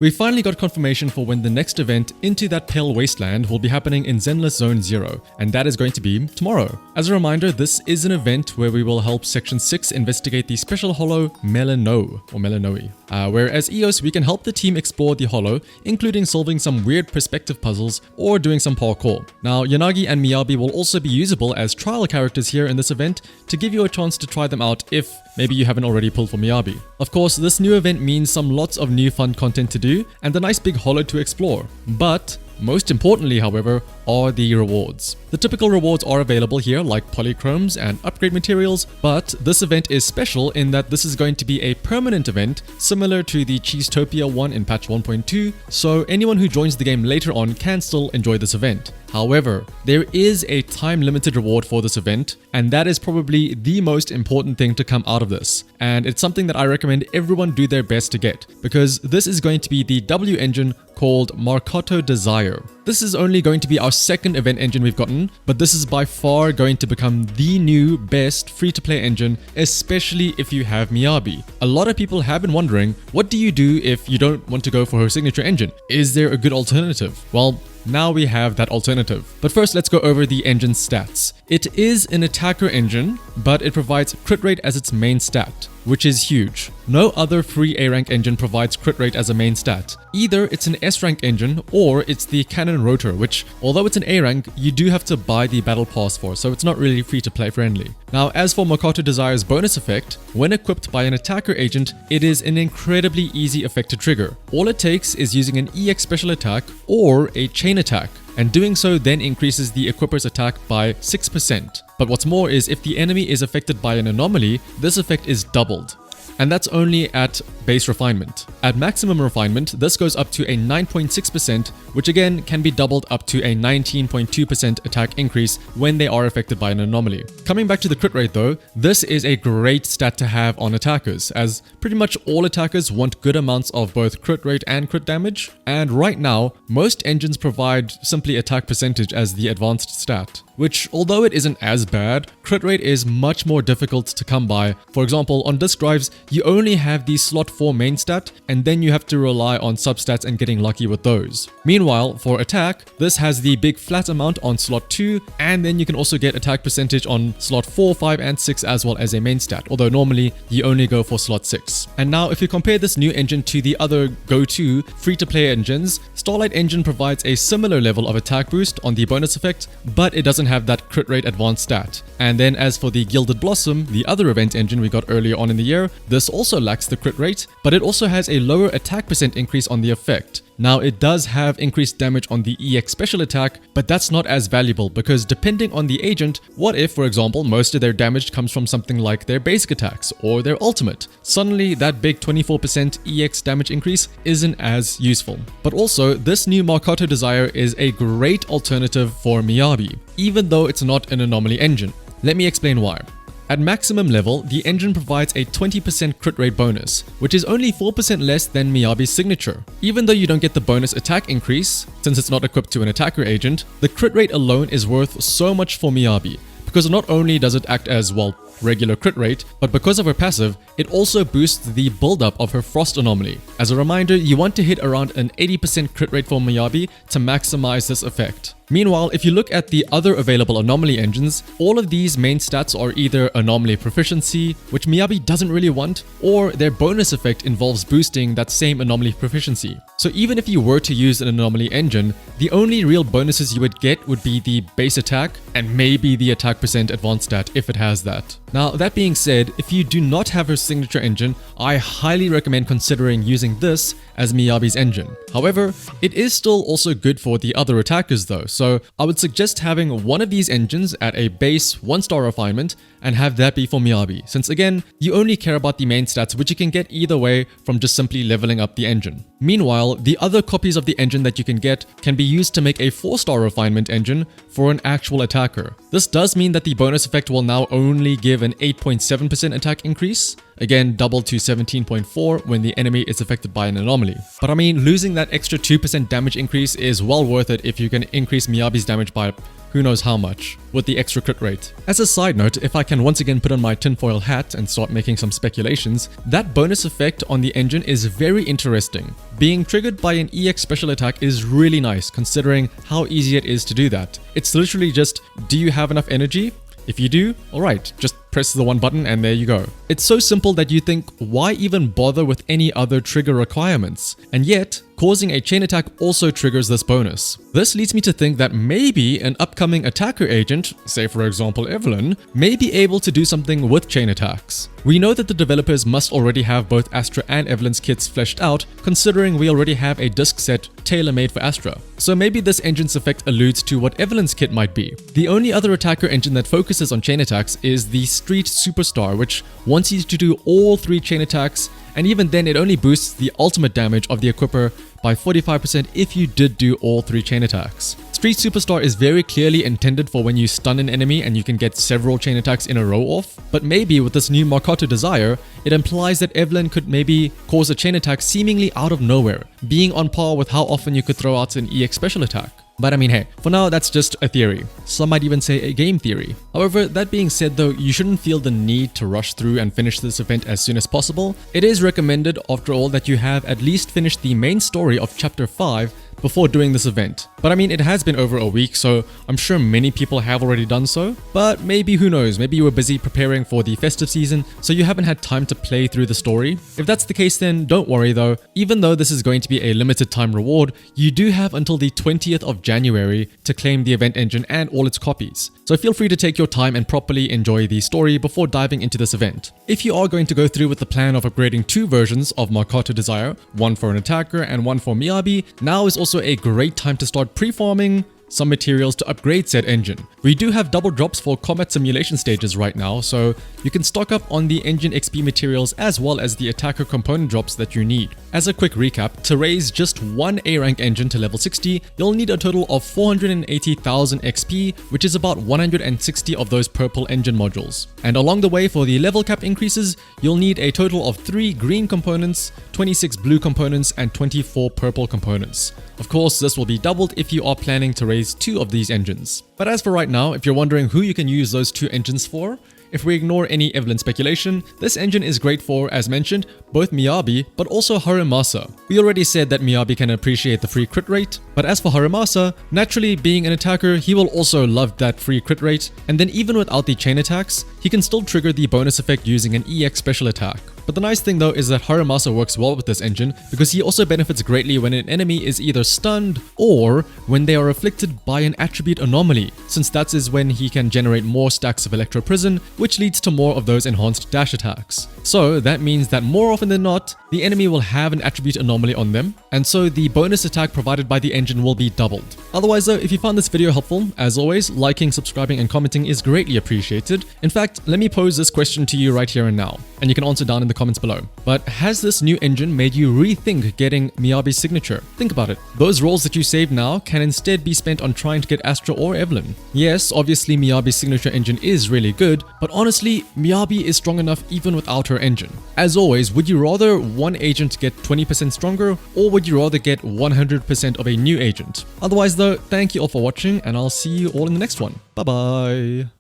We finally got confirmation for when the next event into that Pale Wasteland will be happening in Zenless Zone Zero, and that is going to be tomorrow. As a reminder, this is an event where we will help Section 6 investigate the special holo Melanoe. Where as EOS, we can help the team explore the holo, including solving some weird perspective puzzles or doing some parkour. Now, Yanagi and Miyabi will also be usable as trial characters here in this event to give you a chance to try them out if maybe you haven't already pulled for Miyabi. Of course, this new event means some lots of new fun content to do and a nice big holo to explore. But most importantly, however, are the rewards. The typical rewards are available here like polychromes and upgrade materials, but this event is special in that this is going to be a permanent event similar to the Cheesetopia one in patch 1.2, so anyone who joins the game later on can still enjoy this event. However, there is a time-limited reward for this event, and that is probably the most important thing to come out of this. And it's something that I recommend everyone do their best to get, because this is going to be the W engine called Marcato Desire. This is only going to be our second event engine we've gotten, but this is by far going to become the new best free-to-play engine, especially if you have Miyabi. A lot of people have been wondering, what do you do if you don't want to go for her signature engine? Is there a good alternative? Well, now we have that alternative. But first, let's go over the engine's stats. It is an attacker engine, but it provides crit rate as its main stat, which is huge. No other free A-rank engine provides crit rate as a main stat. Either it's an S-rank engine or it's the cannon rotor, which, although it's an A-rank, you do have to buy the battle pass for, so it's not really free-to-play friendly. Now, as for Marcato Desire's bonus effect, when equipped by an attacker agent, it is an incredibly easy effect to trigger. All it takes is using an EX special attack or a chain attack, and doing so then increases the equipper's attack by 6%. But what's more is if the enemy is affected by an anomaly, this effect is doubled. And that's only at base refinement. At maximum refinement, this goes up to a 9.6%, which again can be doubled up to a 19.2% attack increase when they are affected by an anomaly. Coming back to the crit rate though, this is a great stat to have on attackers, as pretty much all attackers want good amounts of both crit rate and crit damage, and right now, most engines provide simply attack percentage as the advanced stat, which although it isn't as bad, crit rate is much more difficult to come by. For example, on disk drives, you only have the slot 4 main stat, and then you have to rely on substats and getting lucky with those. Meanwhile, for attack, this has the big flat amount on slot 2, and then you can also get attack percentage on slot 4, 5, and 6 as well as a main stat, although normally you only go for slot 6. And now if you compare this new engine to the other go-to free-to-play engines, Starlight Engine provides a similar level of attack boost on the bonus effect, but it doesn't have that crit rate advanced stat. And then as for the Gilded Blossom, the other event engine we got earlier on in the year, this also lacks the crit rate, but it also has a lower attack percent increase on the effect. Now it does have increased damage on the EX special attack, but that's not as valuable because depending on the agent, what if, for example, most of their damage comes from something like their basic attacks or their ultimate? Suddenly that big 24% EX damage increase isn't as useful. But also, this new Marcato Desire is a great alternative for Miyabi, even though it's not an anomaly engine. Let me explain why. At maximum level, the engine provides a 20% crit rate bonus, which is only 4% less than Miyabi's signature. Even though you don't get the bonus attack increase, since it's not equipped to an attacker agent, the crit rate alone is worth so much for Miyabi, because not only does it act as, well, regular crit rate, but because of her passive, it also boosts the build-up of her frost anomaly. As a reminder, you want to hit around an 80% crit rate for Miyabi to maximize this effect. Meanwhile, if you look at the other available anomaly engines, all of these main stats are either anomaly proficiency, which Miyabi doesn't really want, or their bonus effect involves boosting that same anomaly proficiency. So even if you were to use an anomaly engine, the only real bonuses you would get would be the base attack and maybe the attack percent advanced stat if it has that. Now, that being said, if you do not have her signature engine, I highly recommend considering using this as Miyabi's engine. However, it is still also good for the other attackers though, so I would suggest having one of these engines at a base 1-star refinement and have that be for Miyabi, since again, you only care about the main stats, which you can get either way from just simply leveling up the engine. Meanwhile, the other copies of the engine that you can get can be used to make a 4-star refinement engine for an actual attacker. This does mean that the bonus effect will now only give an 8.7% attack increase, again doubled to 17.4 when the enemy is affected by an anomaly. But I mean, losing that extra 2% damage increase is well worth it if you can increase Miyabi's damage by who knows how much, with the extra crit rate. As a side note, if I can once again put on my tinfoil hat and start making some speculations, that bonus effect on the engine is very interesting. Being triggered by an EX special attack is really nice considering how easy it is to do that. It's literally just, do you have enough energy? If you do, alright, just press the one button and there you go. It's so simple that you think, why even bother with any other trigger requirements? And yet, causing a chain attack also triggers this bonus. This leads me to think that maybe an upcoming attacker agent, say for example Evelyn, may be able to do something with chain attacks. We know that the developers must already have both Astra and Evelyn's kits fleshed out, considering we already have a disc set tailor-made for Astra. So maybe this engine's effect alludes to what Evelyn's kit might be. The only other attacker engine that focuses on chain attacks is the Street Superstar, which wants you to do all 3 chain attacks, and even then it only boosts the ultimate damage of the equipper by 45% if you did do all 3 chain attacks. Street Superstar is very clearly intended for when you stun an enemy and you can get several chain attacks in a row off, but maybe with this new Marcato Desire, it implies that Evelyn could maybe cause a chain attack seemingly out of nowhere, being on par with how often you could throw out an EX special attack. But I mean, hey, for now that's just a theory. Some might even say a game theory. However, that being said though, you shouldn't feel the need to rush through and finish this event as soon as possible. It is recommended, after all, that you have at least finished the main story of Chapter 5 before doing this event. But I mean, it has been over a week, so I'm sure many people have already done so. But maybe, who knows, maybe you were busy preparing for the festive season, so you haven't had time to play through the story. If that's the case, then don't worry though. Even though this is going to be a limited time reward, you do have until the 20th of January to claim the event engine and all its copies. So feel free to take your time and properly enjoy the story before diving into this event. If you are going to go through with the plan of upgrading 2 versions of Marcato Desire, one for an attacker and one for Miyabi, now is also a great time to start pre-farming some materials to upgrade said engine. We do have double drops for combat simulation stages right now, so you can stock up on the engine XP materials as well as the attacker component drops that you need. As a quick recap, to raise just one A rank engine to level 60, you'll need a total of 480,000 XP, which is about 160 of those purple engine modules. And along the way, for the level cap increases, you'll need a total of 3 green components, 26 blue components, and 24 purple components. Of course, this will be doubled if you are planning to raise 2 of these engines. But as for right now, if you're wondering who you can use those 2 engines for, if we ignore any Evelyn speculation, this engine is great for, as mentioned, both Miyabi but also Haramasa. We already said that Miyabi can appreciate the free crit rate, but as for Haramasa, naturally being an attacker, he will also love that free crit rate, and then even without the chain attacks, he can still trigger the bonus effect using an EX special attack. But the nice thing though is that Haramasa works well with this engine because he also benefits greatly when an enemy is either stunned or when they are afflicted by an attribute anomaly, since that is when he can generate more stacks of Electro Prison, which leads to more of those enhanced dash attacks. So that means that more often than not, the enemy will have an attribute anomaly on them, and so the bonus attack provided by the engine will be doubled. Otherwise though, if you found this video helpful, as always, liking, subscribing, and commenting is greatly appreciated. In fact, let me pose this question to you right here and now, and you can answer down in the comments below. But has this new engine made you rethink getting Miyabi's signature? Think about it. Those rolls that you save now can instead be spent on trying to get Astra or Evelyn. Yes, obviously Miyabi's signature engine is really good, but honestly, Miyabi is strong enough even without her engine. As always, would you rather one agent get 20% stronger, or would you rather get 100% of a new agent? Otherwise though, thank you all for watching, and I'll see you all in the next one. Bye bye.